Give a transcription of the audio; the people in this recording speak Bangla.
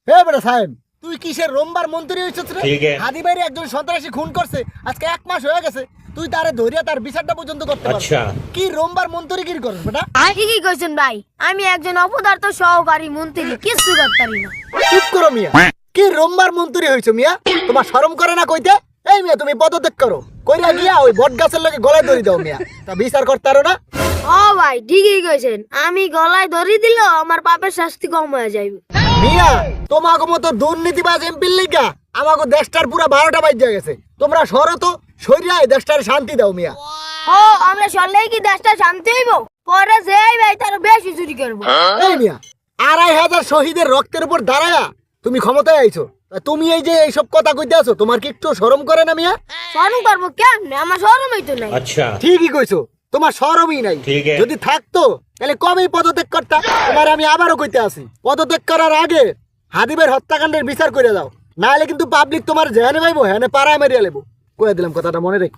হে বেটা সাহেব, তুই কিসের রোমবার মন্ত্রী হইছিস রে? ঠিক আছে। হাদি ভাইরে একজন সন্ত্রাসী খুন করছে, আজকে 1 মাস হয়ে গেছে। তুই তারে ধরিয়া তার বিচারটা পর্যন্ত করতে পারছিস আচ্ছা। না। কি রোমবার মন্ত্রী কি করছ বেটা? ঠিকই কইছেন ভাই, আমি একজন অপদার্থ সহকারী মন্ত্রী, কিছু করতে পারি না। চুপ করো মিয়া। কি রোমবার মন্ত্রী হইছো মিয়া? তোমার শরম করে না কইতে? এই মিয়া তুমি পদত্যাগ করো, কইরা গিয়া ওই বট গাছের লগে গলায় ধরি দাও মিয়া। তা বিচার করতে পারো না? ও ভাই ঠিকই কইছেন, আমি গলায় ধরি দিলেও আমার পাপের শাস্তি কম হয়ে যাইবে। মিয়া তোমাকে মতো দুর্নীতিবাজ এমপির লিগা আমাকে দেশটার পুরা 12টা বাজে গেছে। তোমরা সরো তো, সরিয়ায় দেশটার শান্তি দাও মিয়া। ও আমরা সরলেই কি দেশটা শান্তি হইব? পরে যেই ভাই তার বেশি চুরি করবো। এই মিয়া 2500 শহীদের রক্তের উপর দাঁড়ায়া তুমি ক্ষমতায় আইছো, তা তুমি এই যে এইসব কথা কইতে আছো, তোমার কি একটু শরম করে না মিয়া? শরম করবো কেন? আমার শরমই তো নাই। अच्छा ঠিকই কইছো, তোমার শরমই নাই। ঠিক আছে। যদি থাকতো তাহলে কবেই পদত্যাগ করতা। তোমার আমি আবারও কইতে আসি, পদত্যাগ করার আগে হাদিবের হত্যাকাণ্ডের বিচার করে দাও, নাহলে কিন্তু পাবলিক তোমার যেহানে পাইবো হ্যানে পাড়ায় মেরিয়া লেবো। কয়ে দিলাম কথাটা মনে রেখ।